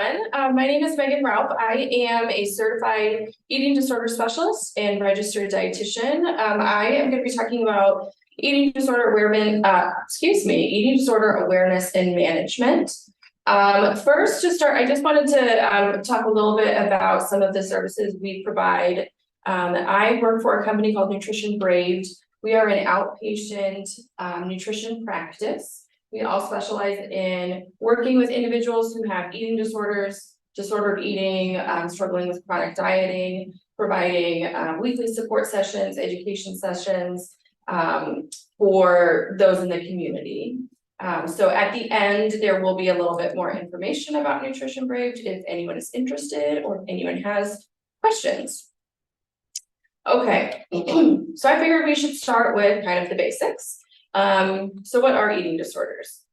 everyone. My name is Megan Ralph. I am a certified eating disorder specialist and registered dietitian. I am going to be talking about eating disorder eating disorder awareness and management. First, to start, I just wanted to talk a little bit about some of the services we provide. I work for a company called Nutrition Braved. We are an outpatient nutrition practice. We all specialize in working with individuals who have eating disorders, disordered eating, struggling with chronic dieting, providing weekly support sessions, education sessions for those in the community. So at the end, there will be a little bit more information about Nutrition Braved if anyone is interested or if anyone has questions. Okay, so I figured we should start with kind of the basics. So what are eating disorders?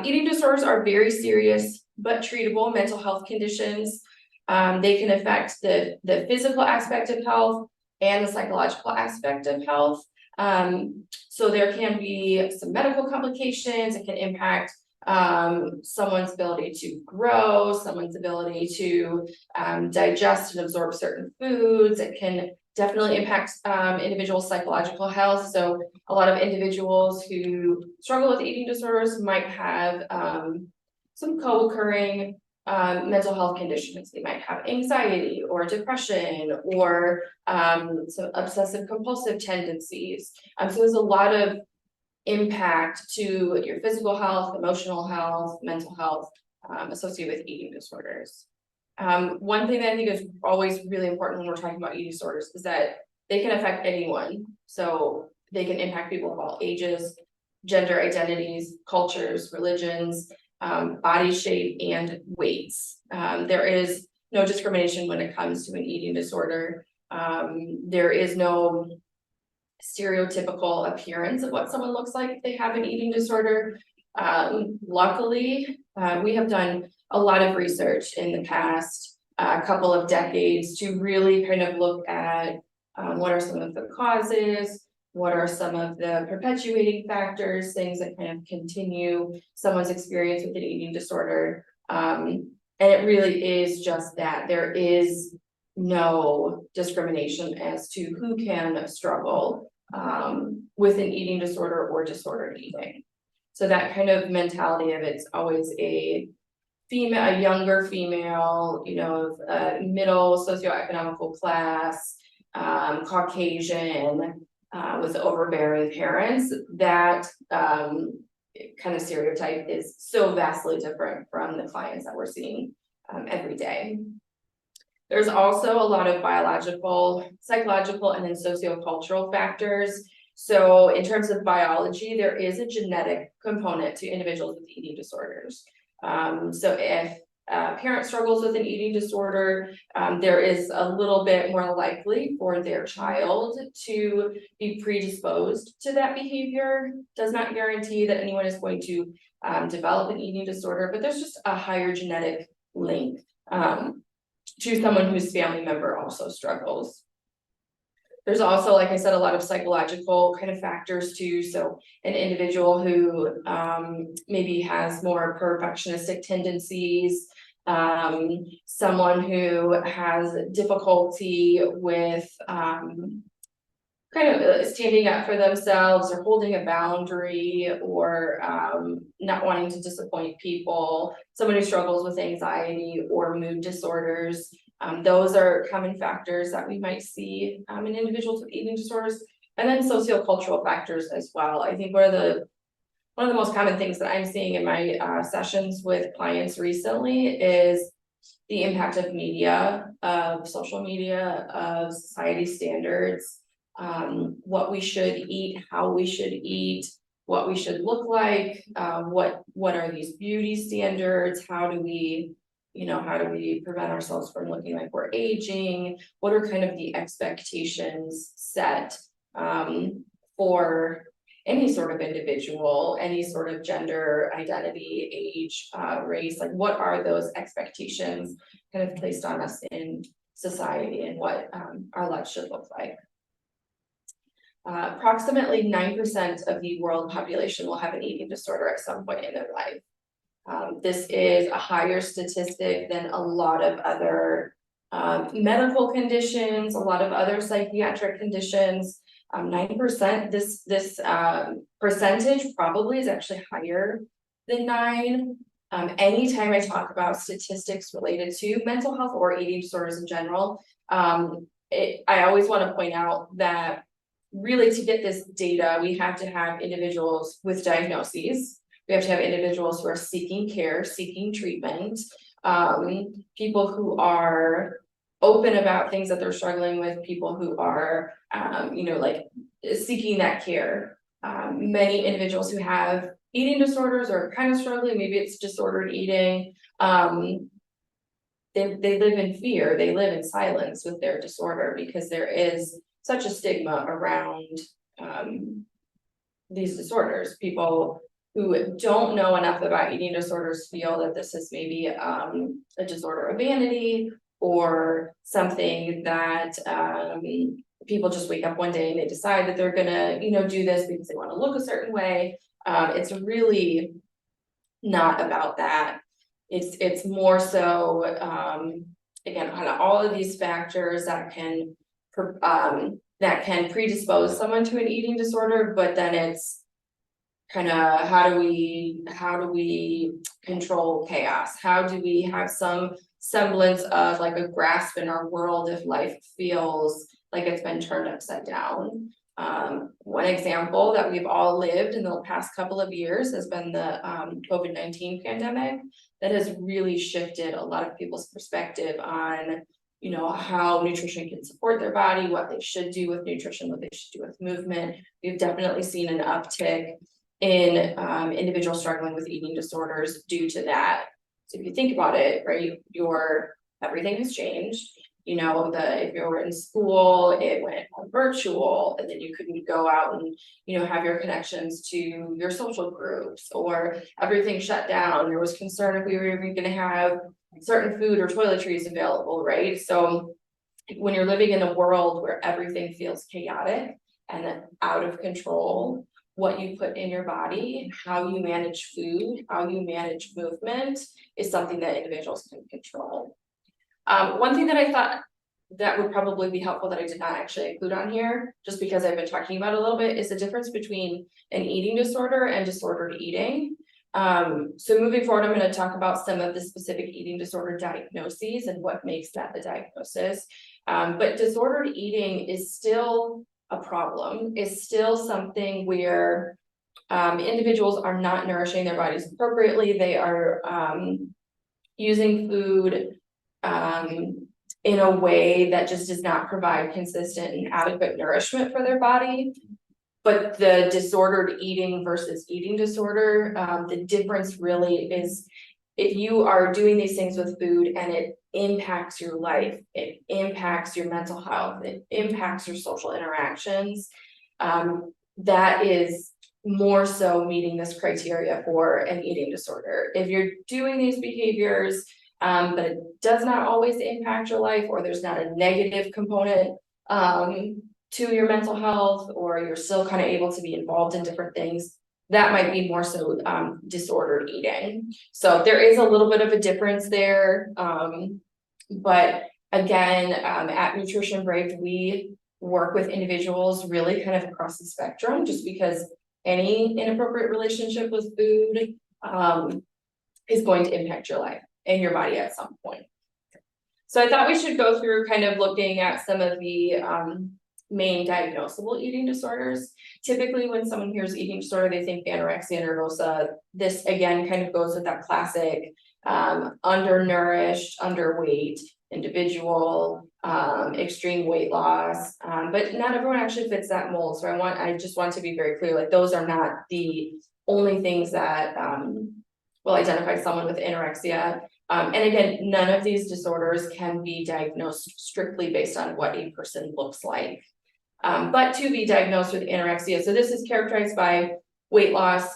Eating disorders are very serious but treatable mental health conditions. They can affect the physical aspect of health and the psychological aspect of health. So there can be some medical complications. It can impact someone's ability to grow, someone's ability to digest and absorb certain foods. It can definitely impacts individuals' psychological health. So a lot of individuals who struggle with eating disorders might have some co-occurring mental health conditions. They might have anxiety or depression or some obsessive compulsive tendencies. So there's a lot of impact to your physical health, emotional health, mental health associated with eating disorders. One thing that I think is always really important when we're talking about eating disorders is that they can affect anyone. So they can impact people of all ages, gender identities, cultures, religions, body shape, and weights. There is no discrimination when it comes to an eating disorder. There is no stereotypical appearance of what someone looks like if they have an eating disorder. Luckily, we have done a lot of research in the past couple of decades to really kind of look at what are some of the causes, what are some of the perpetuating factors, things that kind of continue someone's experience with an eating disorder. And it really is just that there is no discrimination as to who can struggle with an eating disorder or disordered eating. So that kind of mentality of it's always a younger female, middle socioeconomical class, Caucasian, with overbearing parents, that kind of stereotype is so vastly different from the clients that we're seeing every day. There's also a lot of biological, psychological, and then sociocultural factors. So in terms of biology, there is a genetic component to individuals with eating disorders. So if a parent struggles with an eating disorder, there is a little bit more likely for their child to be predisposed to that behavior. Does not guarantee that anyone is going to develop an eating disorder, but there's just a higher genetic link to someone whose family member also struggles. There's also, like I said, a lot of psychological kind of factors too. So an individual who maybe has more perfectionistic tendencies, someone who has difficulty with kind of standing up for themselves or holding a boundary or not wanting to disappoint people, someone who struggles with anxiety or mood disorders. Those are common factors that we might see in individuals with eating disorders, and then sociocultural factors as well. I think one of the most common things that I'm seeing in my sessions with clients recently is the impact of media, of social media, of society standards, what we should eat, how we should eat, what we should look like, what are these beauty standards, how do we prevent ourselves from looking like we're aging? What are kind of the expectations set for any sort of individual, any sort of gender identity, age, race? Like, what are those expectations kind of placed on us in society and what our lives should look like? Approximately 9% of the world population will have an eating disorder at some point in their life. This is a higher statistic than a lot of other medical conditions, a lot of other psychiatric conditions. 9%, this percentage probably is actually higher than 9. Anytime I talk about statistics related to mental health or eating disorders in general, I always want to point out that really to get this data, we have to have individuals with diagnoses. We have to have individuals who are seeking care, seeking treatment, people who are open about things that they're struggling with, people who are, like seeking that care. Many individuals who have eating disorders or kind of struggling, maybe it's disordered eating. They live in fear, they live in silence with their disorder because there is such a stigma around these disorders. People who don't know enough about eating disorders feel that this is maybe a disorder of vanity or something that people just wake up one day and they decide that they're gonna, do this because they want to look a certain way. It's really not about that. It's more so, again, kind of all of these factors that can predispose someone to an eating disorder, but then it's kind of how do we control chaos? How do we have some semblance of like a grasp in our world if life feels like it's been turned upside down? One example that we've all lived in the past couple of years has been the COVID-19 pandemic that has really shifted a lot of people's perspective on, how nutrition can support their body, what they should do with nutrition, what they should do with movement. We've definitely seen an uptick in individuals struggling with eating disorders due to that. So if you think about it, right, everything has changed. If you were in school, it went virtual, and then you couldn't go out and, have your connections to your social groups, or everything shut down. There was concern if we were even going to have certain food or toiletries available, right? So when you're living in a world where everything feels chaotic and out of control, what you put in your body, how you manage food, how you manage movement is something that individuals can control. One thing that I thought that would probably be helpful that I did not actually include on here, just because I've been talking about it a little bit, is the difference between an eating disorder and disordered eating. So moving forward, I'm going to talk about some of the specific eating disorder diagnoses and what makes that the diagnosis. But disordered eating is still a problem, is still something where individuals are not nourishing their bodies appropriately. They are using food in a way that just does not provide consistent and adequate nourishment for their body. But the disordered eating versus eating disorder, the difference really is if you are doing these things with food and it impacts your life, it impacts your mental health, it impacts your social interactions, that is more so meeting this criteria for an eating disorder. If you're doing these behaviors, but it does not always impact your life, or there's not a negative component to your mental health, or you're still kind of able to be involved in different things, that might be more so disordered eating. So there is a little bit of a difference there. But again, at Nutrition Braved, we work with individuals really kind of across the spectrum, just because any inappropriate relationship with food is going to impact your life and your body at some point. So I thought we should go through kind of looking at some of the main diagnosable eating disorders. Typically, when someone hears eating disorder, they think anorexia nervosa. This again kind of goes with that classic undernourished, underweight individual, extreme weight loss, but not everyone actually fits that mold. So I just want to be very clear, like those are not the only things that will identify someone with anorexia. And again, none of these disorders can be diagnosed strictly based on what a person looks like. But to be diagnosed with anorexia, so this is characterized by weight loss,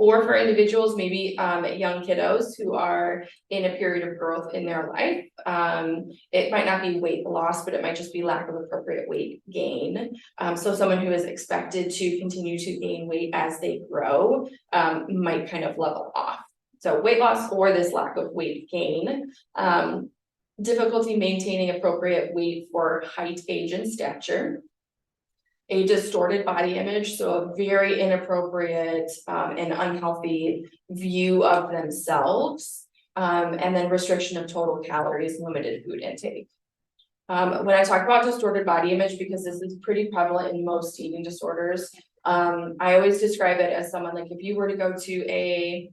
or for individuals, maybe young kiddos who are in a period of growth in their life. It might not be weight loss, but it might just be lack of appropriate weight gain. So someone who is expected to continue to gain weight as they grow might kind of level off. So weight loss or this lack of weight gain, difficulty maintaining appropriate weight for height, age, and stature, a distorted body image, so a very inappropriate and unhealthy view of themselves, and then restriction of total calories, limited food intake. When I talk about distorted body image, because this is pretty prevalent in most eating disorders, I always describe it as someone like if you were to go to a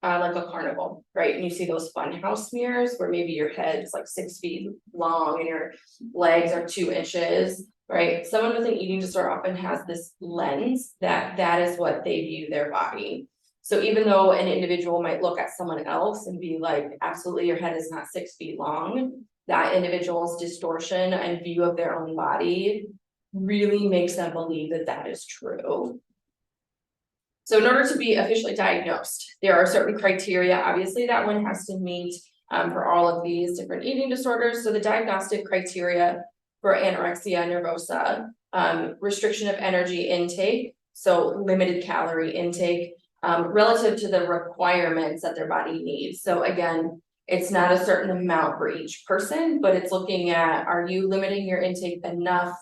like a carnival, right? And you see those fun house mirrors where maybe your head is like 6 feet long and your legs are 2 inches, right? Someone with an eating disorder often has this lens that is what they view their body. So even though an individual might look at someone else and be like, absolutely, your head is not 6 feet long, that individual's distortion and view of their own body really makes them believe that that is true. So in order to be officially diagnosed, there are certain criteria, obviously, that one has to meet for all of these different eating disorders. So the diagnostic criteria for anorexia nervosa, restriction of energy intake, so limited calorie intake, relative to the requirements that their body needs. So again, it's not a certain amount for each person, but it's looking at, are you limiting your intake enough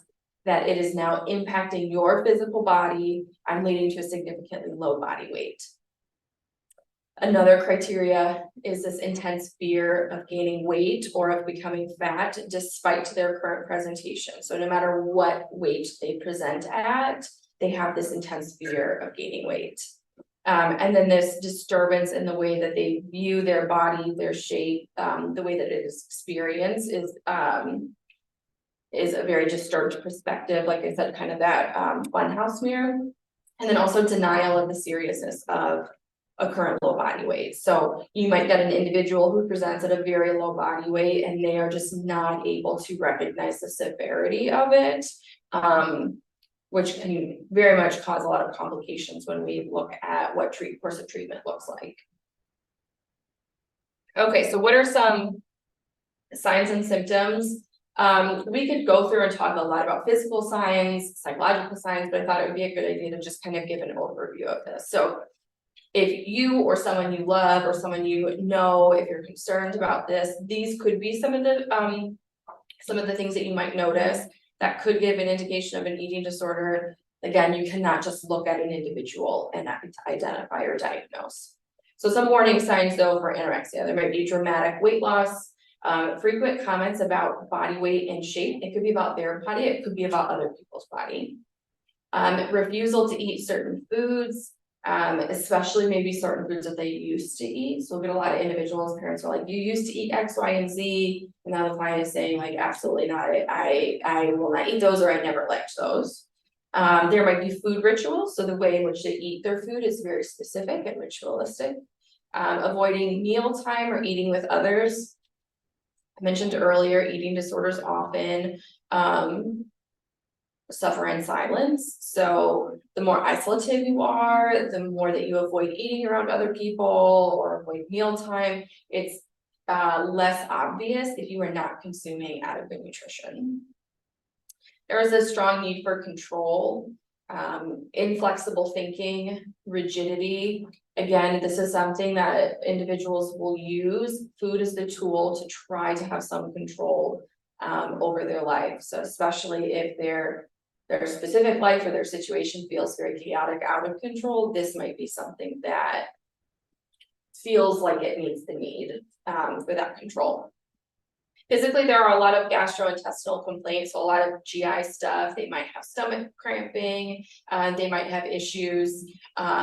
that it is now impacting your physical body and leading to a significantly low body weight. Another criteria is this intense fear of gaining weight or of becoming fat despite their current presentation. So no matter what weight they present at, they have this intense fear of gaining weight. And then this disturbance in the way that they view their body, their shape, the way that it is experienced is a very disturbed perspective, like I said, kind of that fun house mirror, and then also denial of the seriousness of a current low body weight. So you might get an individual who presents at a very low body weight and they are just not able to recognize the severity of it, which can very much cause a lot of complications when we look at what course of treatment looks like. Okay, so what are some signs and symptoms? We could go through and talk a lot about physical signs, psychological signs, but I thought it would be a good idea to just kind of give an overview of this. So if you or someone you love or someone you know, if you're concerned about this, these could be some of the things that you might notice that could give an indication of an eating disorder. Again, you cannot just look at an individual and identify or diagnose. So some warning signs though for anorexia, there might be dramatic weight loss, frequent comments about body weight and shape. It could be about their body, it could be about other people's body. Refusal to eat certain foods, especially maybe certain foods that they used to eat. So we'll get a lot of individuals, parents are like, you used to eat X, Y, and Z. And now the client is saying like, absolutely not, I will not eat those, or I never liked those. There might be food rituals. So the way in which they eat their food is very specific and ritualistic. Avoiding mealtime or eating with others. I mentioned earlier, eating disorders often suffer in silence. So the more isolative you are, the more that you avoid eating around other people or avoid mealtime, it's less obvious if you are not consuming adequate nutrition. There is a strong need for control, inflexible thinking, rigidity. Again, this is something that individuals will use. Food is the tool to try to have some control over their life. So especially if their specific life or their situation feels very chaotic, out of control, this might be something that feels like it meets the need for that control. Physically, there are a lot of gastrointestinal complaints, so a lot of GI stuff. They might have stomach cramping, they might have issues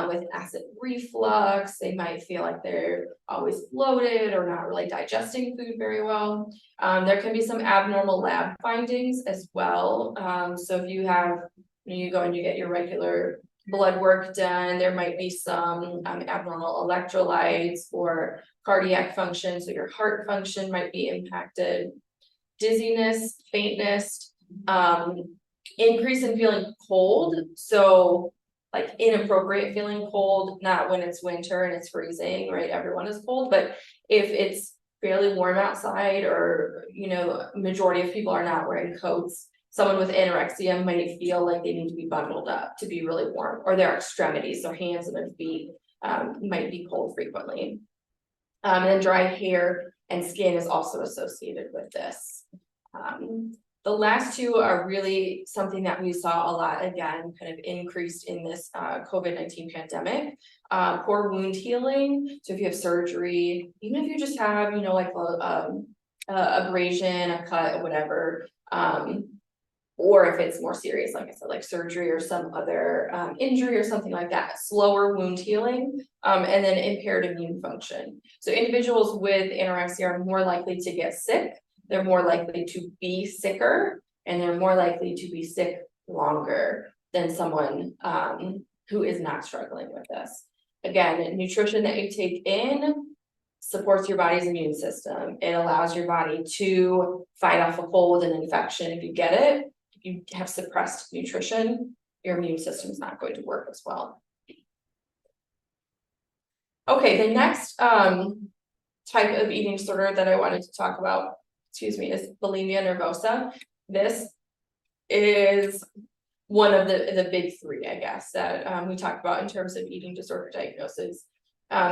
with acid reflux, they might feel like they're always bloated or not really digesting food very well. There can be some abnormal lab findings as well. So if you go and you get your regular blood work done, there might be some abnormal electrolytes or cardiac function, so your heart function might be impacted. Dizziness, faintness, increase in feeling cold, so like inappropriate feeling cold, not when it's winter and it's freezing, right? Everyone is cold, but if it's fairly warm outside, or majority of people are not wearing coats, someone with anorexia might feel like they need to be bundled up to be really warm, or their extremities, so hands and their feet might be cold frequently. And then dry hair and skin is also associated with this. The last two are really something that we saw a lot, again, kind of increased in this COVID-19 pandemic. Poor wound healing. So if you have surgery, even if you just have, you know, like a abrasion, a cut, whatever, or if it's more serious, like I said, like surgery or some other injury or something like that, slower wound healing, and then impaired immune function. So individuals with anorexia are more likely to get sick, they're more likely to be sicker, and they're more likely to be sick longer than someone who is not struggling with this. Again, nutrition that you take in supports your body's immune system. It allows your body to fight off a cold and infection if you get it. If you have suppressed nutrition, your immune system is not going to work as well. Okay, the next type of eating disorder that I wanted to talk about, is bulimia nervosa. This is one of the big three, I guess, that we talked about in terms of eating disorder diagnosis.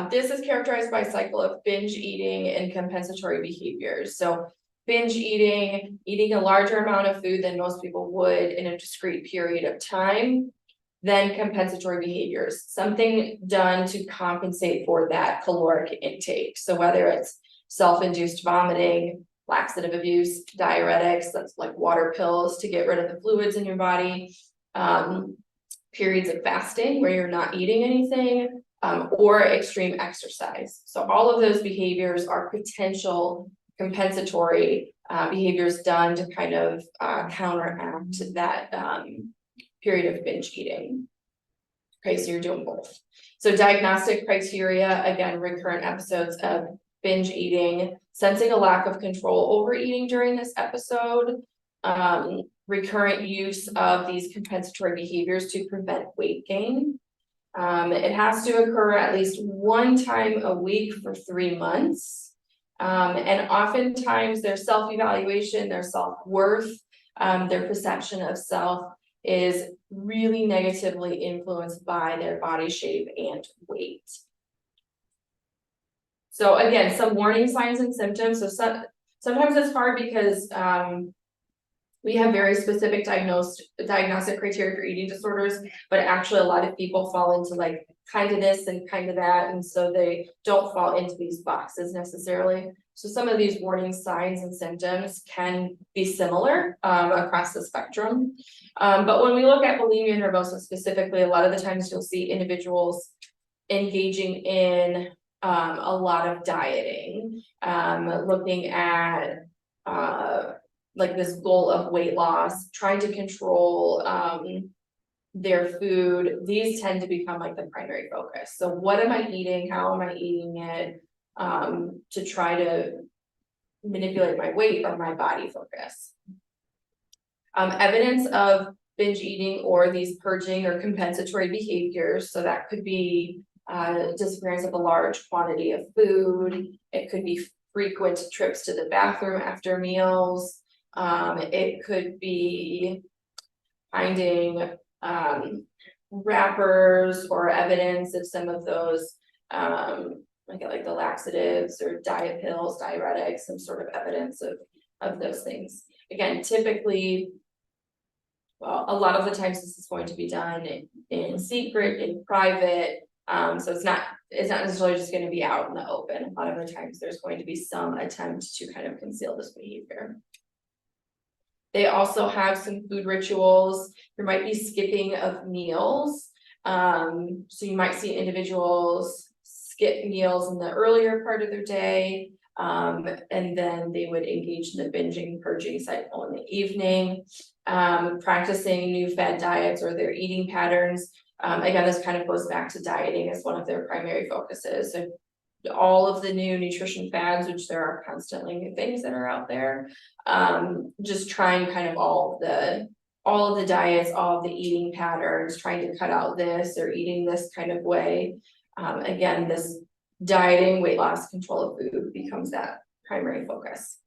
This is characterized by a cycle of binge eating and compensatory behaviors. So binge eating, eating a larger amount of food than most people would in a discrete period of time, then compensatory behaviors, something done to compensate for that caloric intake. So whether it's self-induced vomiting, laxative abuse, diuretics, that's like water pills to get rid of the fluids in your body, periods of fasting where you're not eating anything, or extreme exercise. So all of those behaviors are potential compensatory behaviors done to kind of counteract that period of binge eating. Okay, so you're doing both. So diagnostic criteria, again, recurrent episodes of binge eating, sensing a lack of control over eating during this episode, recurrent use of these compensatory behaviors to prevent weight gain. It has to occur at least one time a week for 3 months. And oftentimes their self-evaluation, their self-worth, their perception of self is really negatively influenced by their body shape and weight. So again, some warning signs and symptoms. So sometimes it's hard because we have very specific diagnostic criteria for eating disorders, but actually a lot of people fall into like kind of this and kind of that, and so they don't fall into these boxes necessarily. So some of these warning signs and symptoms can be similar across the spectrum. But when we look at bulimia nervosa specifically, a lot of the times you'll see individuals engaging in a lot of dieting, looking at like this goal of weight loss, trying to control their food. These tend to become like the primary focus. So what am I eating? How am I eating it? To try to manipulate my weight or my body focus. Evidence of binge eating or these purging or compensatory behaviors. So that could be disappearance of a large quantity of food. It could be frequent trips to the bathroom after meals. It could be finding wrappers or evidence of some of those like the laxatives or diet pills, diuretics, some sort of evidence of those things. Again, typically, well, a lot of the times this is going to be done in secret, in private. So it's not necessarily just going to be out in the open. A lot of the times there's going to be some attempt to kind of conceal this behavior. They also have some food rituals. There might be skipping of meals. So you might see individuals skip meals in the earlier part of their day, and then they would engage in the binging, purging cycle in the evening, practicing new fad diets or their eating patterns. Again, this kind of goes back to dieting as one of their primary focuses. So all of the new nutrition fads, which there are constantly new things that are out there, just trying kind of all of the diets, all of the eating patterns, trying to cut out this or eating this kind of way. Again, this dieting, weight loss, control of food becomes that primary focus.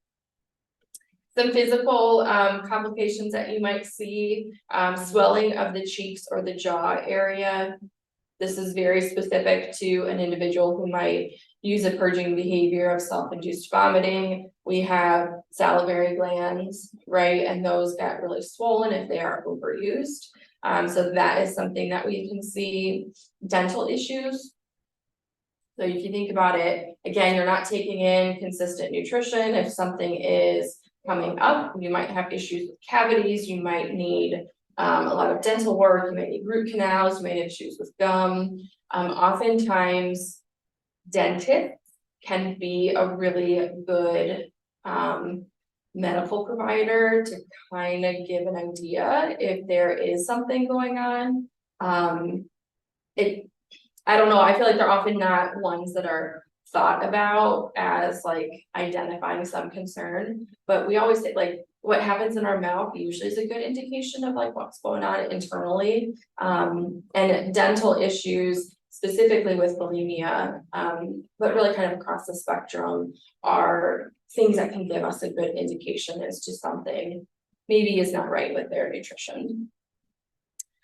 Some physical complications that you might see, swelling of the cheeks or the jaw area. This is very specific to an individual who might, use a purging behavior of self-induced vomiting. We have salivary glands, right? And those get really swollen if they are overused. So that is something that we can see. Dental issues. So if you think about it, again, you're not taking in consistent nutrition. If something is coming up, you might have issues with cavities, you might need a lot of dental work, you might need root canals, you might have issues with gum. Oftentimes, dentists can be a really good medical provider to kind of give an idea if there is something going on. I don't know, I feel like they're often not ones that are thought about as like identifying some concern, but we always say like what happens in our mouth usually is a good indication of like what's going on internally. And dental issues, specifically with bulimia, but really kind of across the spectrum, are things that can give us a good indication as to something maybe is not right with their nutrition.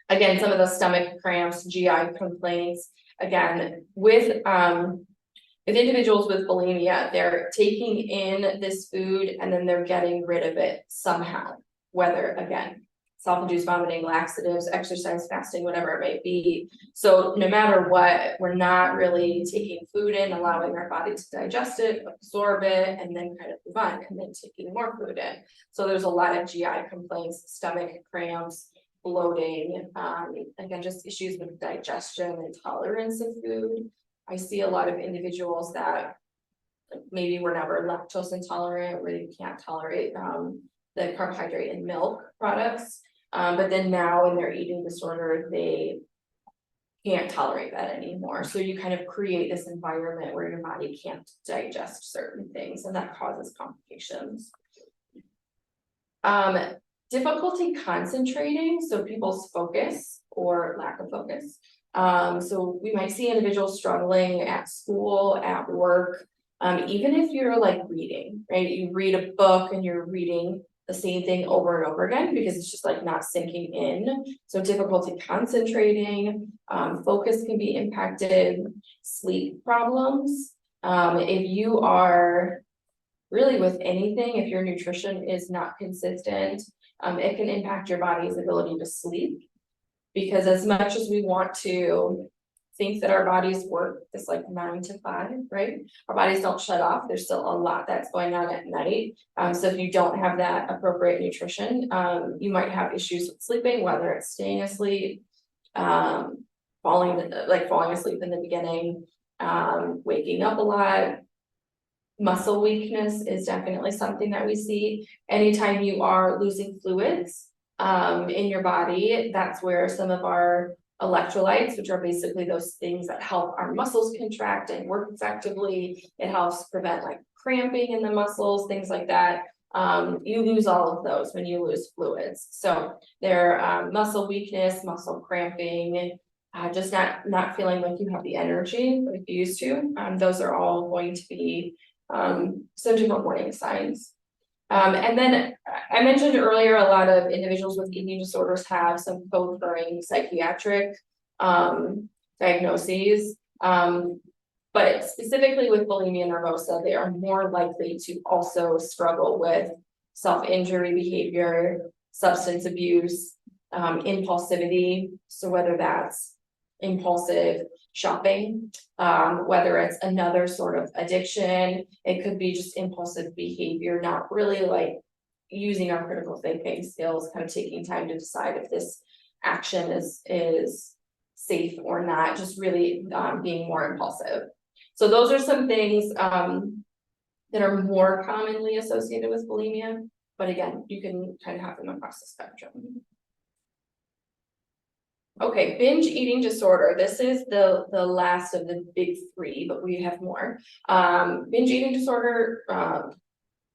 Again, some of the stomach cramps, GI complaints, again, with individuals with bulimia, they're taking in this food and then they're getting rid of it somehow, whether, again, self-induced vomiting, laxatives, exercise, fasting, whatever it may be. So no matter what, we're not really taking food in, allowing our body to digest it, absorb it, and then kind of move on, and then taking more food in. So there's a lot of GI complaints, stomach cramps, bloating, again, just issues with digestion and tolerance of food. I see a lot of individuals that maybe were never lactose intolerant, or they can't tolerate the carbohydrate in milk products. But then now in their eating disorder, they can't tolerate that anymore. So you kind of create this environment where your body can't digest certain things, and that causes complications. Difficulty concentrating, so people's focus or lack of focus. So we might see individuals struggling at school, at work, even if you're like reading, right? You read a book and you're reading the same thing over and over again because it's just like not sinking in. So difficulty concentrating, focus can be impacted, sleep problems. If you are really with anything, if your nutrition is not consistent, it can impact your body's ability to sleep, because as much as we want to think that our bodies work this like 9 to 5, right? Our bodies don't shut off. There's still a lot that's going on at night. So if you don't have that appropriate nutrition, you might have issues with sleeping, whether it's staying asleep, falling asleep in the beginning, waking up a lot. Muscle weakness is definitely something that we see. Anytime you are losing fluids in your body, that's where some of our electrolytes, which are basically those things that help our muscles contract and work effectively, it helps prevent like cramping in the muscles, things like that. You lose all of those when you lose fluids. So they're muscle weakness, muscle cramping, just not feeling like you have the energy like you used to. Those are all going to be some different warning signs. And then I mentioned earlier, a lot of individuals with eating disorders have some co-occurring psychiatric diagnoses. But specifically with bulimia nervosa, they are more likely to also struggle with self-injury behavior, substance abuse, impulsivity. So whether that's impulsive shopping, whether it's another sort of addiction, it could be just impulsive behavior, not really like using our critical thinking skills, kind of taking time to decide if this action is safe or not, just really being more impulsive. So those are some things that are more commonly associated with bulimia, but again, you can kind of have them across the spectrum. Okay, binge eating disorder. This is the last of the big three, but we have more. Binge eating disorder,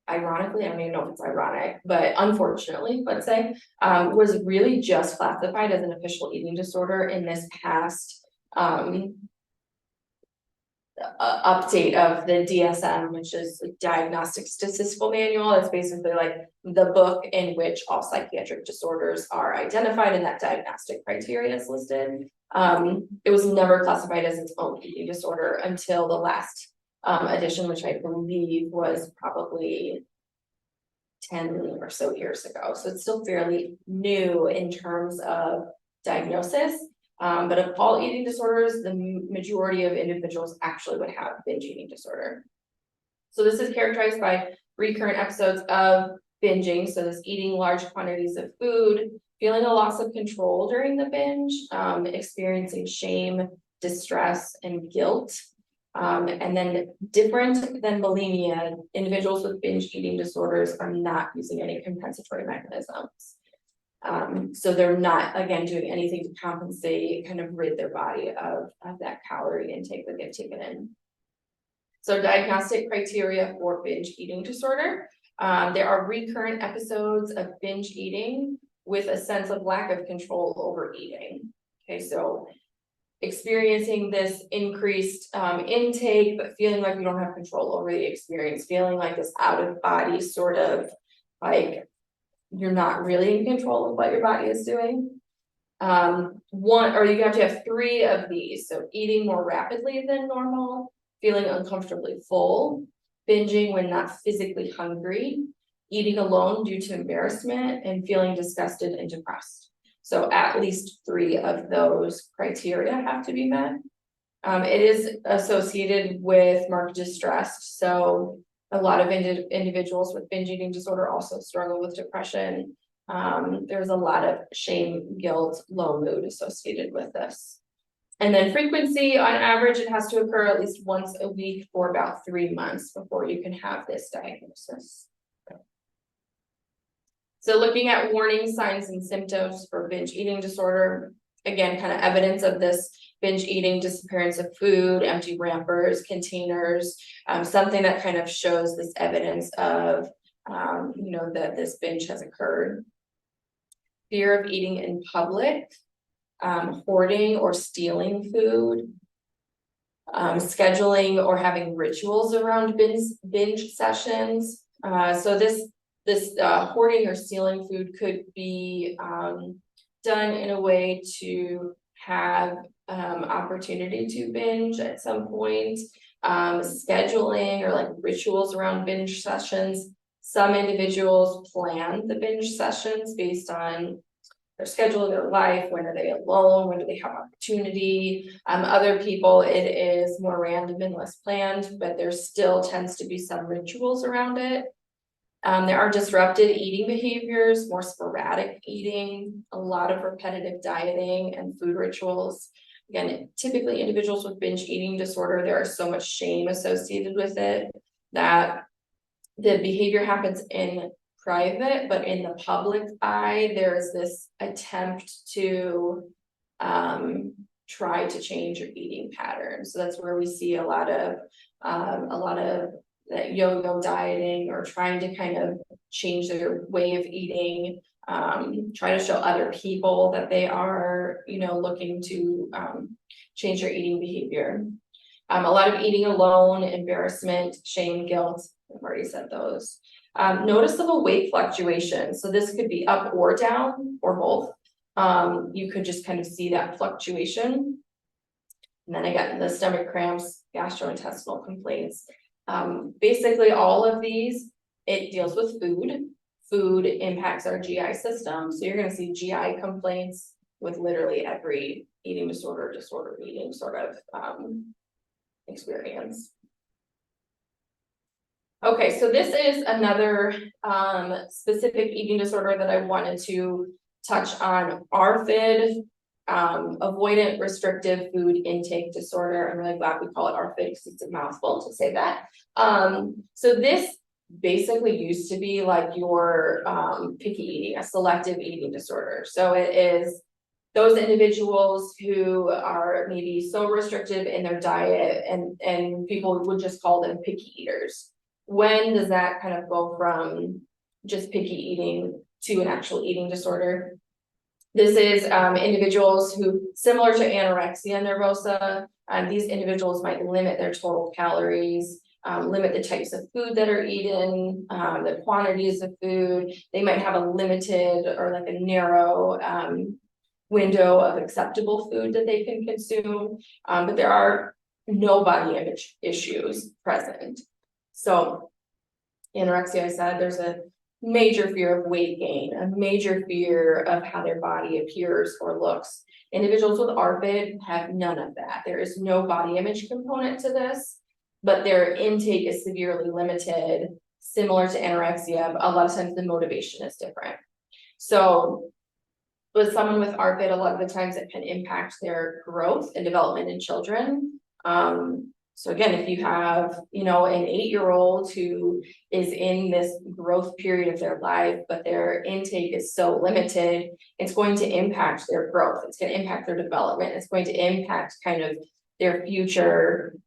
ironically, I don't even know if it's ironic, but unfortunately, let's say, was really just classified as an official eating disorder in this past update of the DSM, which is a Diagnostic Statistical Manual. It's basically like the book in which all psychiatric disorders are identified, and that diagnostic criteria is listed. It was never classified as its own eating disorder until the last edition, which I believe was probably 10 or so years ago. So it's still fairly new in terms of diagnosis. But of all eating disorders, the majority of individuals actually would have binge eating disorder. So this is characterized by recurrent episodes of binging. So this eating large quantities of food, feeling a loss of control during the binge, experiencing shame, distress, and guilt. And then different than bulimia, individuals with binge eating disorders are not using any compensatory mechanisms. So they're not, again, doing anything to compensate, kind of rid their body of that calorie intake that they've taken in. So diagnostic criteria for binge eating disorder. There are recurrent episodes of binge eating with a sense of lack of control over eating. Okay, so experiencing this increased intake, but feeling like you don't have control over the experience, feeling like this out of body sort of like you're not really in control of what your body is doing. One, or you have to have 3 of these. So eating more rapidly than normal, feeling uncomfortably full, binging when not physically hungry, eating alone due to embarrassment, and feeling disgusted and depressed. So at least 3 of those criteria have to be met. It is associated with marked distress. So a lot of individuals with binge eating disorder also struggle with depression. There's a lot of shame, guilt, low mood associated with this. And then frequency, on average, it has to occur at least once a week for about 3 months before you can have this diagnosis. So looking at warning signs and symptoms for binge eating disorder, again, kind of evidence of this binge eating, disappearance of food, empty wrappers, containers, something that kind of shows this evidence of, that this binge has occurred. Fear of eating in public, hoarding or stealing food, scheduling or having rituals around binge sessions. So this hoarding or stealing food could be done in a way to have opportunity to binge at some point. Scheduling or like rituals around binge sessions. Some individuals plan the binge sessions based on their schedule, their life, when are they alone, when do they have opportunity. Other people, it is more random and less planned, but there still tends to be some rituals around it. There are disrupted eating behaviors, more sporadic eating, a lot of repetitive dieting and food rituals. Again, typically individuals with binge eating disorder, there is so much shame associated with it that the behavior happens in private, but in the public eye, there is this attempt to try to change your eating pattern. So that's where we see a lot of that yo-yo dieting or trying to kind of change their way of eating, try to show other people that they are, looking to change their eating behavior. A lot of eating alone, embarrassment, shame, guilt. I've already said those. Noticeable weight fluctuation. So this could be up or down or both. You could just kind of see that fluctuation. And then again, the stomach cramps, gastrointestinal complaints. Basically all of these, it deals with food. Food impacts our GI system. So you're going to see GI complaints with literally every eating disorder eating sort of experience. Okay, so this is another specific eating disorder that I wanted to touch on, ARFID, avoidant restrictive food intake disorder. I'm really glad we call it ARFID because it's a mouthful to say that. So this basically used to be like your picky eating, a selective eating disorder. So it is those individuals who are maybe so restrictive in their diet and people would just call them picky eaters. When does that kind of go from just picky eating to an actual eating disorder? This is individuals who, similar to anorexia nervosa, these individuals might limit their total calories, limit the types of food that are eaten, the quantities of food. They might have a limited or like a narrow window of acceptable food that they can consume. But there are no body image issues present. So anorexia, I said, there's a major fear of weight gain, a major fear of how their body appears or looks. Individuals with ARFID have none of that. There is no body image component to this, but their intake is severely limited, similar to anorexia. But a lot of times the motivation is different. So with someone with ARFID, a lot of the times it can impact their growth and development in children. So again, if you have, an 8-year-old who is in this growth period of their life, but their intake is so limited, it's going to impact their growth. It's going to impact their development. It's going to impact kind of their future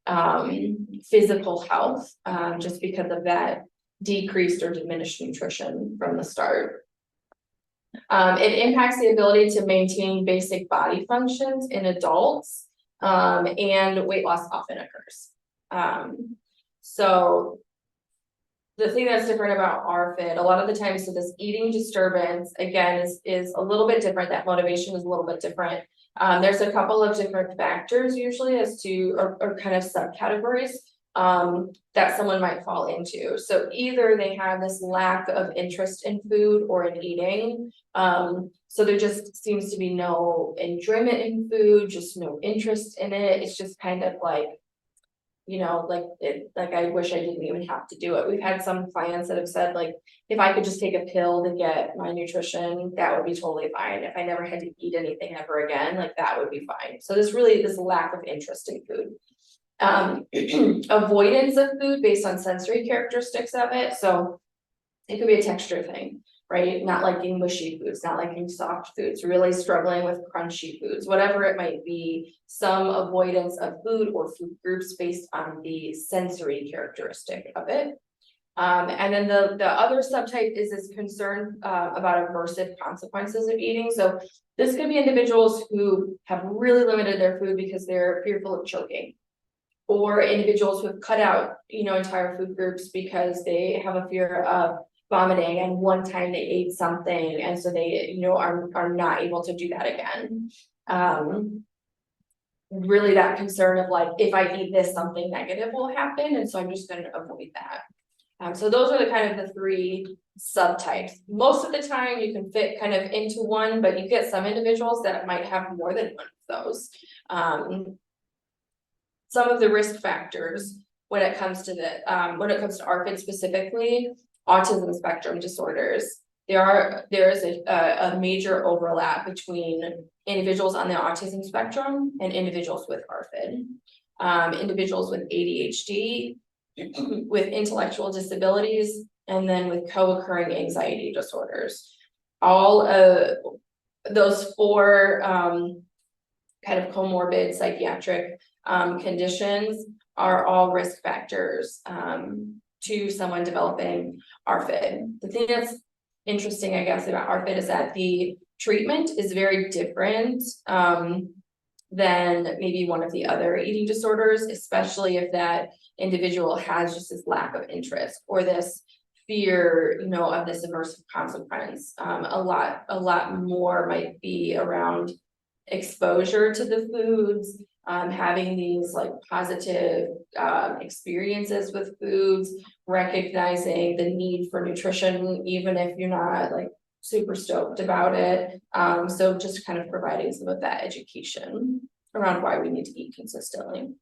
physical health, just because of that decreased or diminished nutrition from the start. It impacts the ability to maintain basic body functions in adults. And weight loss often occurs. So the thing that's different about ARFID, a lot of the times, so this eating disturbance, again, is a little bit different. That motivation is a little bit different. There's a couple of different factors usually as to, or kind of subcategories that someone might fall into. So either they have this lack of interest in food or in eating. So there just seems to be no enjoyment in food, just no interest in it. It's just kind of like, like I wish I didn't even have to do it. We've had some clients that have said, like, if I could just take a pill to get my nutrition, that would be totally fine. If I never had to eat anything ever again, like that would be fine. So there's really this lack of interest in food. Avoidance of food based on sensory characteristics of it. So it could be a texture thing, right? Not liking mushy foods, not liking soft foods, really struggling with crunchy foods, whatever it might be, some avoidance of food or food groups based on the sensory characteristic of it. And then the other subtype is this concern about aversive consequences of eating. So this could be individuals who have really limited their food because they're fearful of choking, or individuals who have cut out, entire food groups because they have a fear of vomiting and one time they ate something and so they, are not able to do that again. Really that concern of like, if I eat this, something negative will happen, and so I'm just going to avoid that. So those are the kind of the 3 subtypes. Most of the time you can fit kind of into one, but you get some individuals that might have more than one of those. Some of the risk factors when it comes to ARFID specifically, autism spectrum disorders, there is a major overlap between individuals on the autism spectrum and individuals with ARFID. Individuals with ADHD, with intellectual disabilities, and then with co-occurring anxiety disorders. All of those 4 kind of comorbid psychiatric conditions are all risk factors to someone developing ARFID. The thing that's interesting, I guess, about ARFID is that the treatment is very different than maybe one of the other eating disorders, especially if that individual has just this lack of interest or this fear, of this aversive consequence. A lot more might be around exposure to the foods, having these like positive experiences with foods, recognizing the need for nutrition, even if you're not like super stoked about it. So just kind of providing some of that education around why we need to eat consistently.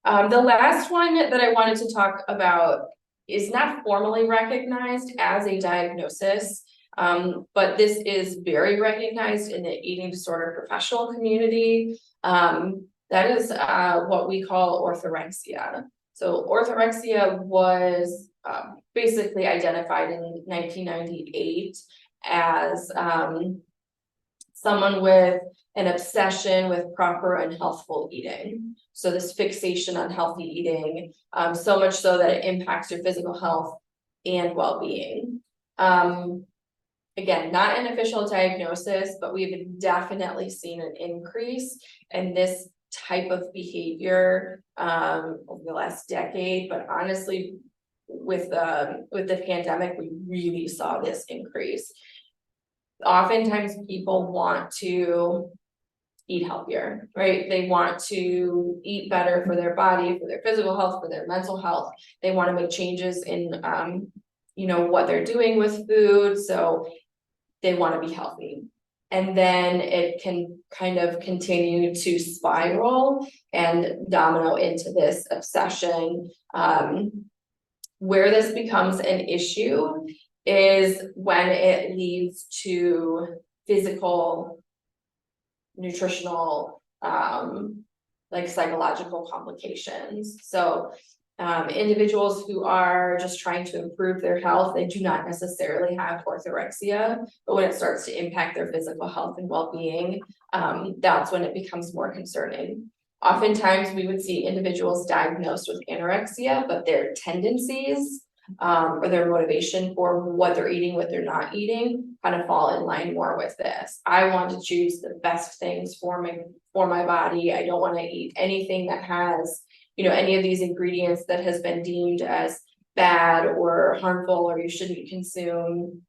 The last one that I wanted to talk about is not formally recognized as a diagnosis, but this is very recognized in the eating disorder professional community. That is what we call orthorexia. So orthorexia was basically identified in 1998 as someone with an obsession with proper and healthful eating. So this fixation on healthy eating, so much so that it impacts your physical health and well-being. Again, not an official diagnosis, but we've definitely seen an increase in this type of behavior over the last decade. But honestly, with the pandemic, we really saw this increase. Oftentimes people want to eat healthier, right? They want to eat better for their body, for their physical health, for their mental health. They want to make changes in, what they're doing with food. So they want to be healthy. And then it can kind of continue to spiral and domino into this obsession. Where this becomes an issue is when it leads to physical, nutritional, like psychological complications. So individuals who are just trying to improve their health, they do not necessarily have orthorexia, but when it starts to impact their physical health and well-being, that's when it becomes more concerning. Oftentimes we would see individuals diagnosed with anorexia, but their tendencies or their motivation for what they're eating, what they're not eating, kind of fall in line more with this. I want to choose the best things for my body. I don't want to eat anything that has, any of these ingredients that has been deemed as bad or harmful or you shouldn't consume.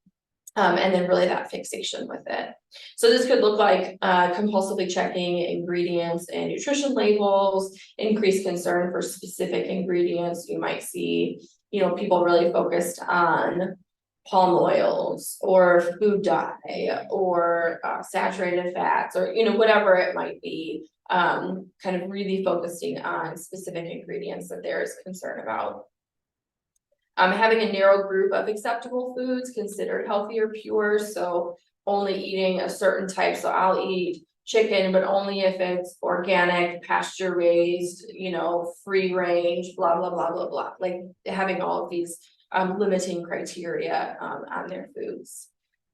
And then really that fixation with it. So this could look like compulsively checking ingredients and nutrition labels, increased concern for specific ingredients. You might see, people really focused on palm oils or food dye or saturated fats or, whatever it might be, kind of really focusing on specific ingredients that there is concern about. Having a narrow group of acceptable foods considered healthy or pure, so only eating a certain type. So I'll eat chicken, but only if it's organic, pasture raised, free range, blah, blah, blah, blah, blah. Like having all of these limiting criteria on their foods.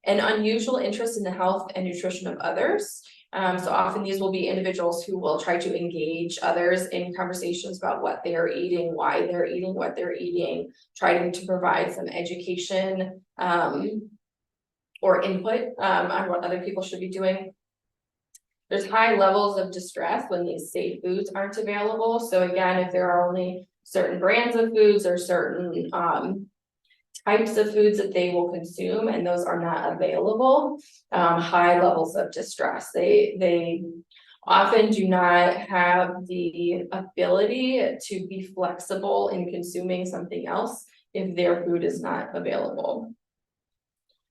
An unusual interest in the health and nutrition of others. So often these will be individuals who will try to engage others in conversations about what they are eating, why they're eating what they're eating, trying to provide some education or input on what other people should be doing. There's high levels of distress when these safe foods aren't available. So again, if there are only certain brands of foods or certain types of foods that they will consume and those are not available, high levels of distress. They often do not have the ability to be flexible in consuming something else if their food is not available.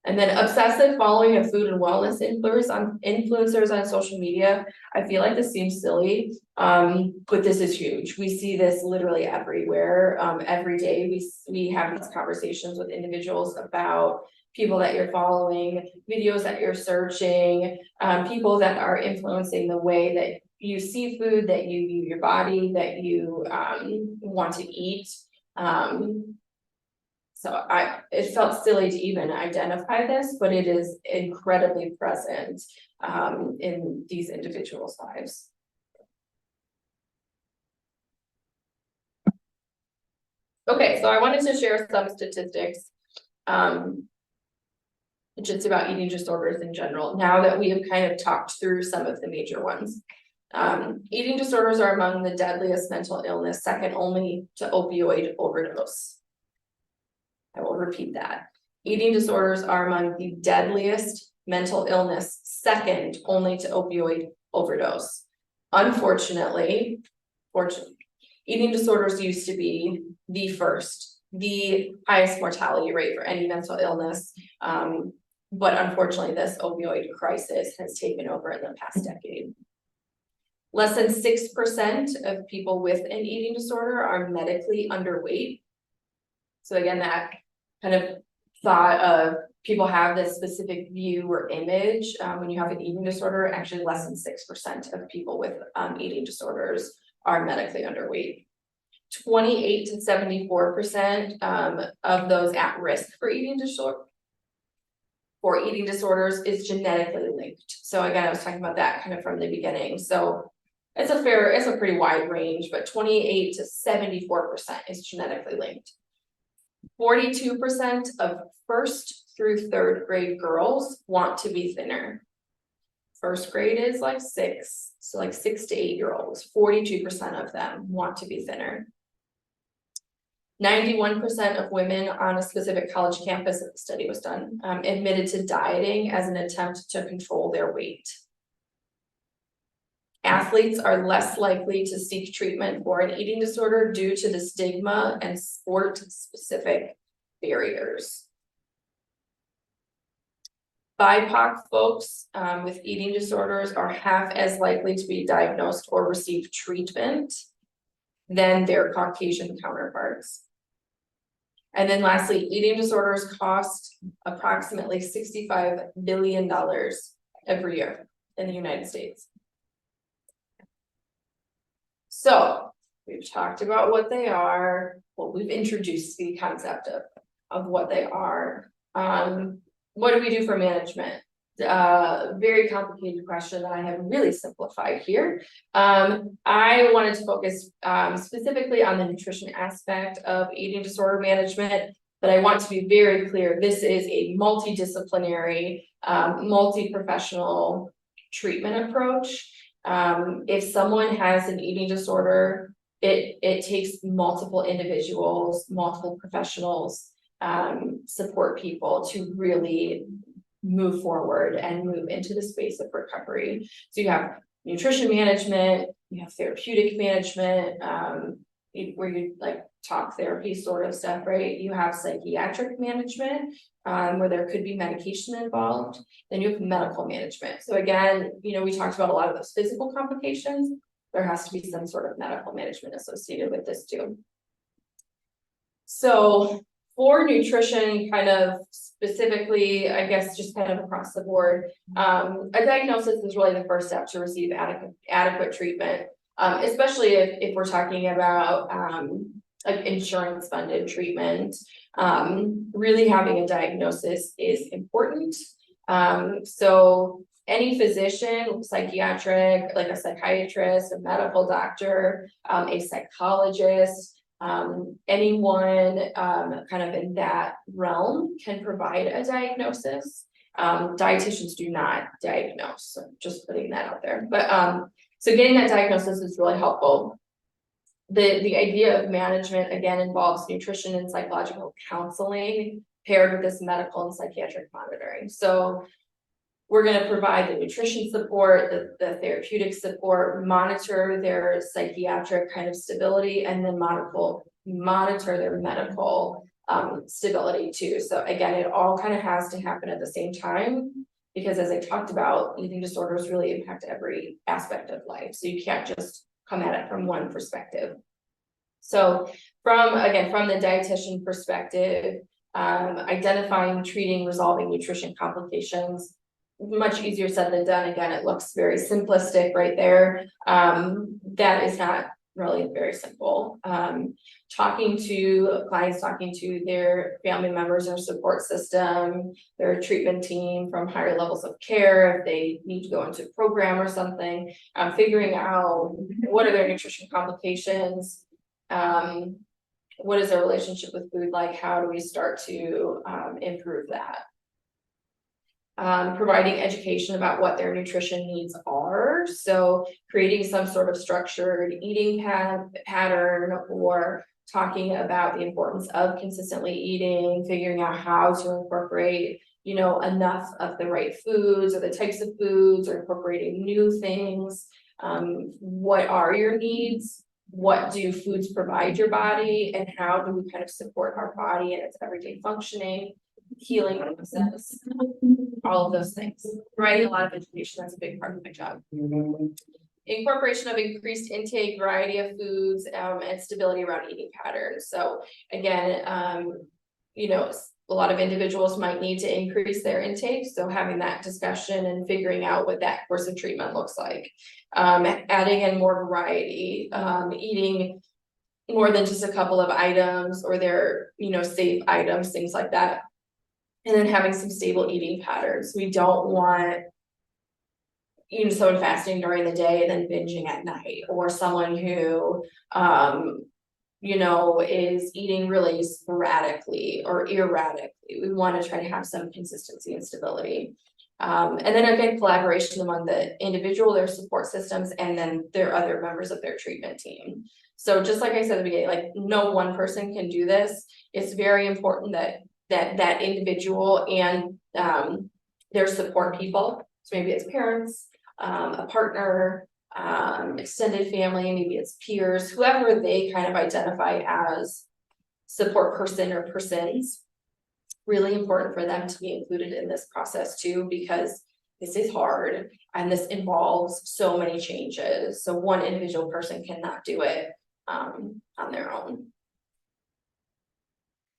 And then obsessive following of food and wellness influencers on social media. I feel like this seems silly, but this is huge. We see this literally everywhere. Every day we have these conversations with individuals about people that you're following, videos that you're searching, people that are influencing the way that you see food, that you view your body, that you want to eat. So it felt silly to even identify this, but it is incredibly present in these individuals' lives. Okay, so I wanted to share some statistics just about eating disorders in general, now that we have kind of talked through some of the major ones. Eating disorders are among the deadliest mental illness, second only to opioid overdose. I will repeat that. Eating disorders are among the deadliest mental illness, second only to opioid overdose. Unfortunately, eating disorders used to be the highest mortality rate for any mental illness. But unfortunately, this opioid crisis has taken over in the past decade. Less than 6% of people with an eating disorder are medically underweight. So again, that kind of thought of people have this specific view or image when you have an eating disorder. Actually, less than 6% of people with eating disorders are medically underweight. 28 to 74% of those at risk for eating disorders is genetically linked. So again, I was talking about that kind of from the beginning. So it's a pretty wide range, but 28 to 74% is genetically linked. 42% of first through third grade girls want to be thinner. First grade is like 6, so like 6 to 8 year olds, 42% of them want to be thinner. 91% of women on a specific college campus that the study was done admitted to dieting as an attempt to control their weight. Athletes are less likely to seek treatment for an eating disorder due to the stigma and sport-specific barriers. BIPOC folks with eating disorders are half as likely to be diagnosed or receive treatment than their Caucasian counterparts. And then lastly, eating disorders cost approximately $65 billion every year in the United States. So we've talked about what they are, we've introduced the concept of what they are. What do we do for management? Very complicated question that I have really simplified here. I wanted to focus specifically on the nutrition aspect of eating disorder management, but I want to be very clear, this is a multidisciplinary, multi-professional treatment approach. If someone has an eating disorder, it takes multiple individuals, multiple professionals, support people to really move forward and move into the space of recovery. So you have nutrition management, you have therapeutic management, where you like talk therapy sort of stuff, right? You have psychiatric management, where there could be medication involved. Then you have medical management. So again, we talked about a lot of those physical complications. There has to be some sort of medical management associated with this too. So for nutrition, kind of specifically, I guess just kind of across the board, a diagnosis is really the first step to receive adequate treatment, especially if we're talking about like insurance funded treatment. Really having a diagnosis is important. So any physician, psychiatric, like a psychiatrist, a medical doctor, a psychologist, anyone kind of in that realm can provide a diagnosis. Dietitians do not diagnose, so just putting that out there. But so getting that diagnosis is really helpful. The idea of management again involves nutrition and psychological counseling paired with this medical and psychiatric monitoring. So we're going to provide the nutrition support, the therapeutic support, monitor their psychiatric kind of stability, and then monitor their medical stability too. So again, it all kind of has to happen at the same time, because as I talked about, eating disorders really impact every aspect of life. So you can't just come at it from one perspective. So from the dietitian perspective, identifying, treating, resolving nutrition complications, much easier said than done. Again, it looks very simplistic right there. That is not really very simple. Talking to clients, talking to their family members or support system, their treatment team from higher levels of care, if they need to go into a program or something, figuring out what are their nutrition complications, what is their relationship with food like, how do we start to improve that. Providing education about what their nutrition needs are. So creating some sort of structured eating pattern, or talking about the importance of consistently eating, figuring out how to incorporate, enough of the right foods or the types of foods, or incorporating new things. What are your needs? What do foods provide your body? And how do we kind of support our body and its everyday functioning, healing process, all of those things. Providing a lot of education, that's a big part of my job. Incorporation of increased intake, variety of foods, and stability around eating patterns. So again, a lot of individuals might need to increase their intake. So having that discussion and figuring out what that course of treatment looks like. Adding in more variety, eating more than just a couple of items, or their, safe items, things like that. And then having some stable eating patterns. We don't want someone fasting during the day and then binging at night, or someone who is eating really sporadically or erratically. We want to try to have some consistency and stability. And then again, collaboration among the individual, their support systems, and then their other members of their treatment team. So just like I said at the beginning, like no one person can do this. It's very important that individual and their support people, so maybe it's parents, a partner, extended family, maybe it's peers, whoever they kind of identify as support person or persons. Really important for them to be included in this process too, because this is hard and this involves so many changes. So one individual person cannot do it on their own.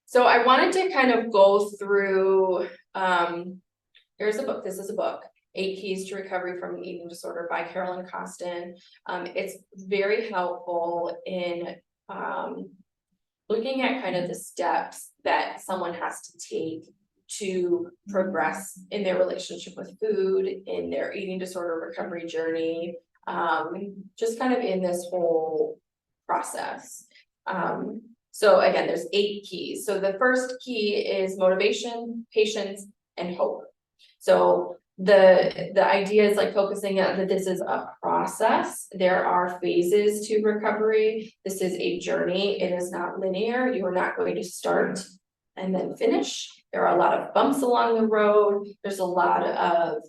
So I wanted to kind of go through, here's a book, this is a book, 8 Keys to Recovery from an Eating Disorder by Carolyn Costin. It's very helpful in looking at kind of the steps that someone has to take to progress in their relationship with food, in their eating disorder recovery journey, just kind of in this whole process. So again, there's 8 keys. So the first key is motivation, patience, and hope. So the idea is like focusing on that this is a process. There are phases to recovery. This is a journey. It is not linear. You are not going to start and then finish. There are a lot of bumps along the road. There's a lot of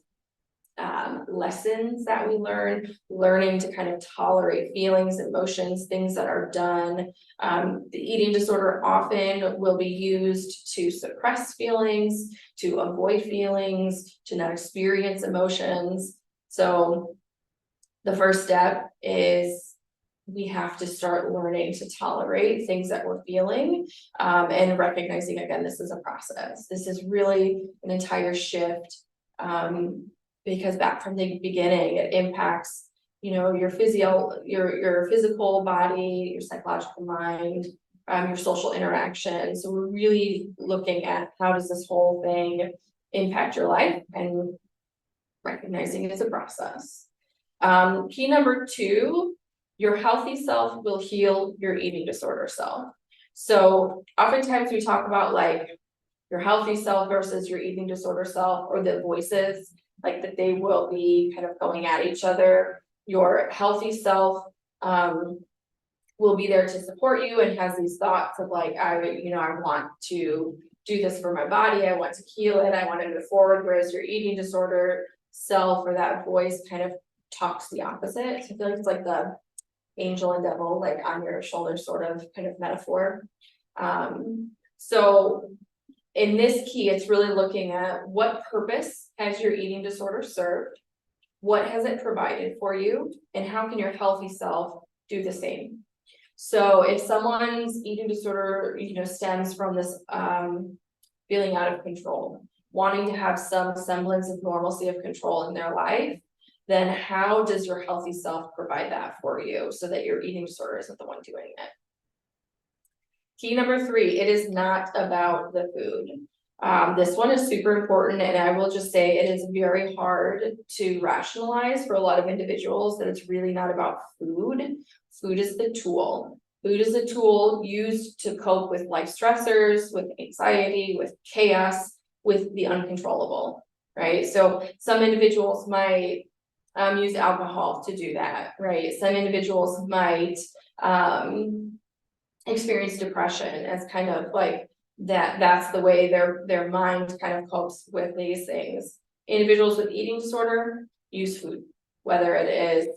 lessons that we learning to kind of tolerate feelings, emotions, things that are done. The eating disorder often will be used to suppress feelings, to avoid feelings, to not experience emotions. So the first step is we have to start learning to tolerate things that we're feeling, and recognizing, again, this is a process. This is really an entire shift, because back from the beginning, it impacts, you know, your physical body, your psychological mind, your social interaction. So we're really looking at how does this whole thing impact your life and recognizing it as a process. Key number 2, your healthy self will heal your eating disorder self. So oftentimes we talk about like your healthy self versus your eating disorder self, or the voices, like that they will be kind of going at each other. Your healthy self will be there to support you and has these thoughts of like, I want to do this for my body, I want to heal it, I want to move forward. Whereas your eating disorder self, or that voice, kind of talks the opposite. So I feel like it's like the angel and devil, like on your shoulder sort of kind of metaphor. So in this key, it's really looking at what purpose has your eating disorder served, what has it provided for you, and how can your healthy self do the same. So if someone's eating disorder, stems from this feeling out of control, wanting to have some semblance of normalcy of control in their life, then how does your healthy self provide that for you so that your eating disorder isn't the one doing it? Key number 3, it is not about the food. This one is super important, and I will just say it is very hard to rationalize for a lot of individuals that it's really not about food. Food is the tool. Food is a tool used to cope with life stressors, with anxiety, with chaos, with the uncontrollable, right? So some individuals might use alcohol to do that, right? Some individuals might experience depression as kind of like that's the way their mind kind of copes with these things. Individuals with eating disorder use food, whether it is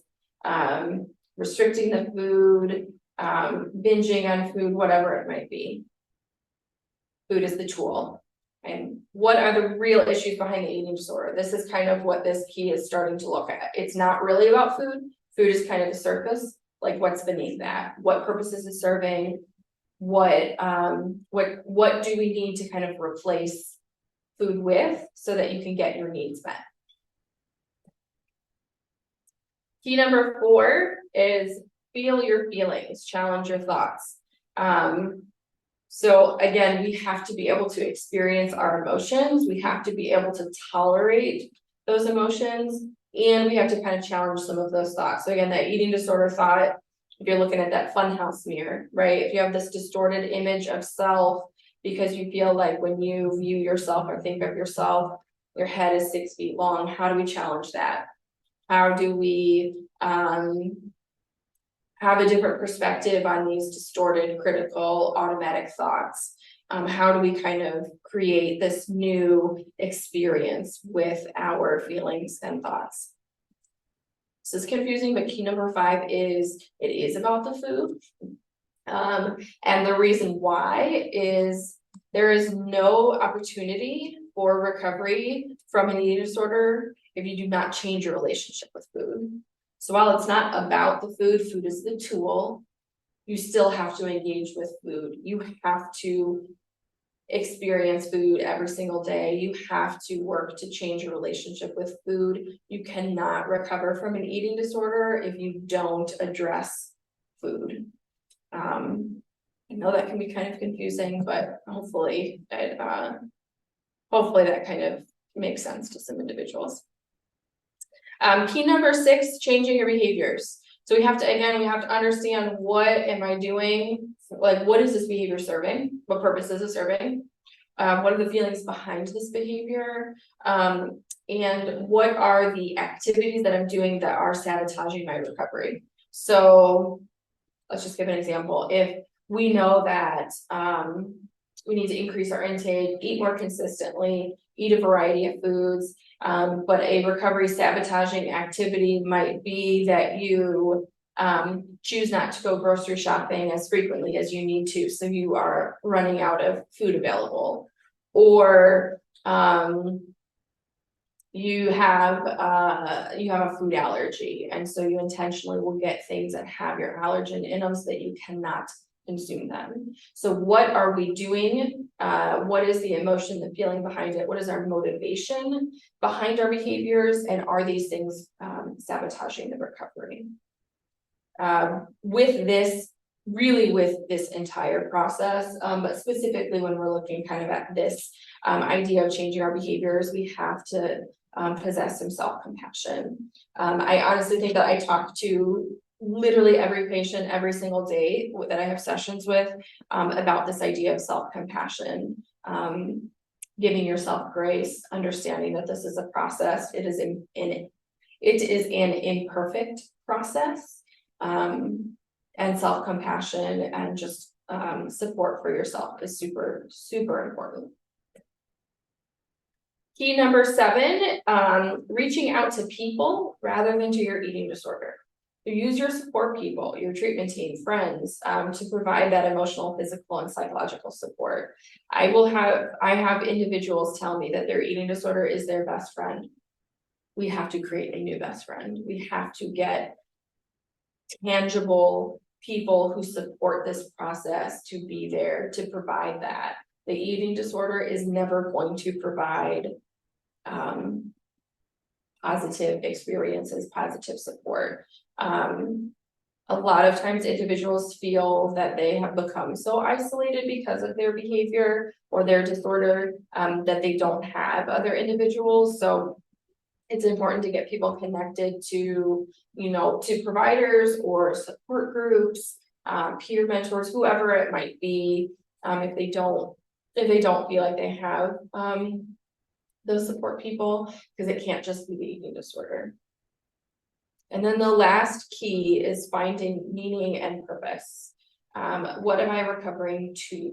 restricting the food, binging on food, whatever it might be. Food is the tool. And what are the real issues behind the eating disorder? This is kind of what this key is starting to look at. It's not really about food. Food is kind of the surface, like what's beneath that, what purposes is serving, what do we need to kind of replace food with so that you can get your needs met. Key number 4 is feel your feelings, challenge your thoughts. So again, we have to be able to experience our emotions. We have to be able to tolerate those emotions, and we have to kind of challenge some of those thoughts. So again, that eating disorder thought, if you're looking at that funhouse mirror, right? If you have this distorted image of self because you feel like when you view yourself or think of yourself, your head is 6 feet long, how do we challenge that? How do we have a different perspective on these distorted, critical, automatic thoughts? How do we kind of create this new experience with our feelings and thoughts? This is confusing, but key number 5 is it is about the food. And the reason why is there is no opportunity for recovery from an eating disorder if you do not change your relationship with food. So while it's not about the food, food is the tool, you still have to engage with food. You have to experience food every single day. You have to work to change your relationship with food. You cannot recover from an eating disorder if you don't address food. I know that can be kind of confusing, but hopefully that kind of makes sense to some individuals. Key number 6, changing your behaviors. So we have to understand, what am I doing? Like, what is this behavior serving? What purpose is it serving? What are the feelings behind this behavior? And what are the activities that I'm doing that are sabotaging my recovery? So let's just give an example. If we know that we need to increase our intake, eat more consistently, eat a variety of foods, but a recovery sabotaging activity might be that you choose not to go grocery shopping as frequently as you need to, so you are running out of food available, or you have a food allergy, and so you intentionally will get things that have your allergen in them so that you cannot consume them. So what are we doing? What is the emotion, the feeling behind it? What is our motivation behind our behaviors? And are these things sabotaging the recovery? With this entire process, but specifically when we're looking kind of at this idea of changing our behaviors, we have to possess some self-compassion. I honestly think that I talk to literally every patient every single day that I have sessions with about this idea of self-compassion, giving yourself grace, understanding that this is a process. It is an imperfect process, and self-compassion and just support for yourself is super, super important. Key number 7, reaching out to people rather than to your eating disorder. So use your support people, your treatment team, friends, to provide that emotional, physical, and psychological support. I have individuals tell me that their eating disorder is their best friend. We have to create a new best friend. We have to get tangible people who support this process to be there to provide that. The eating disorder is never going to provide positive experiences, positive support. A lot of times individuals feel that they have become so isolated because of their behavior or their disorder that they don't have other individuals. So it's important to get people connected to, to providers or support groups, peer mentors, whoever it might be, if they don't feel like they have those support people, because it can't just be the eating disorder. And then the last key is finding meaning and purpose. What am I recovering to?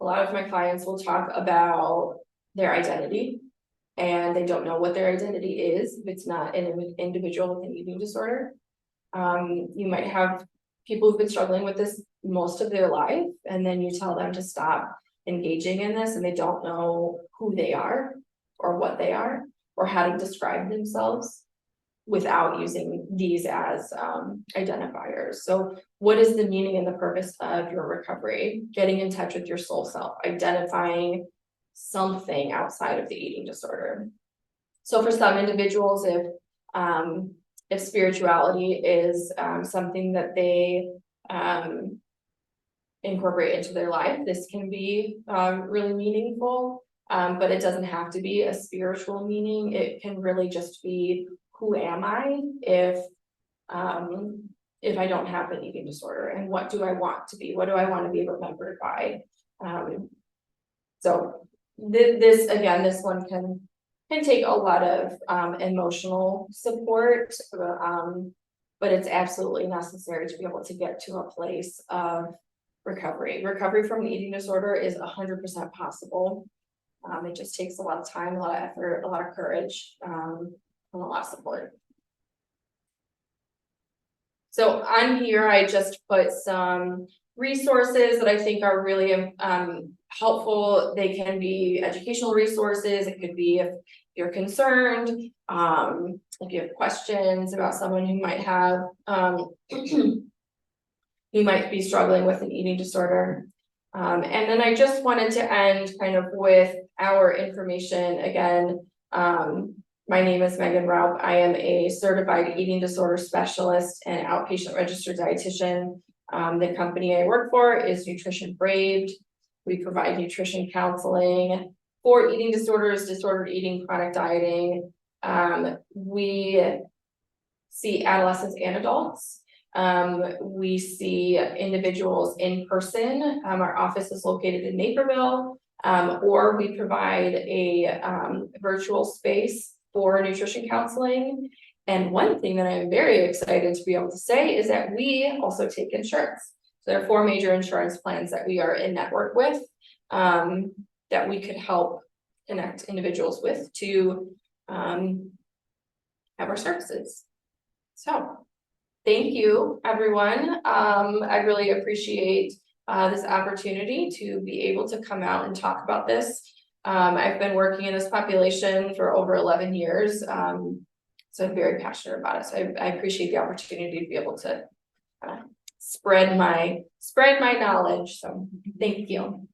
A lot of my clients will talk about their identity, and they don't know what their identity is if it's not an individual with an eating disorder. You might have people who've been struggling with this most of their life, and then you tell them to stop engaging in this, and they don't know who they are or what they are or how to describe themselves without using these as identifiers. So what is the meaning and the purpose of your recovery? Getting in touch with your soul self, identifying something outside of the eating disorder. So for some individuals, if spirituality is something that they incorporate into their life, this can be really meaningful, but it doesn't have to be a spiritual meaning. It can really just be, who am I if I don't have an eating disorder, and what do I want to be? What do I want to be remembered by? So this one can take a lot of emotional support, but it's absolutely necessary to be able to get to a place of recovery. Recovery from an eating disorder is 100% possible. It just takes a lot of time, a lot of effort, a lot of courage, and a lot of support. So on here, I just put some resources that I think are really helpful. They can be educational resources. It could be if you're concerned, if you have questions about someone who might have, who might be struggling with an eating disorder. And then I just wanted to end kind of with our information again. My name is Megan Raup. I am a certified eating disorder specialist and outpatient registered dietitian. The company I work for is Nutrition Braved. We provide nutrition counseling for eating disorders, disordered eating, chronic dieting. We see adolescents and adults. We see individuals in person. Our office is located in Naperville, or we provide a virtual space for nutrition counseling. And one thing that I'm very excited to be able to say is that we also take insurance. So there are 4 major insurance plans that we are in network with, that we could help connect individuals with to have our services. So thank you, everyone. I really appreciate this opportunity to be able to come out and talk about this. I've been working in this population for over 11 years, so I'm very passionate about it. So I appreciate the opportunity to be able to spread my knowledge. So thank you.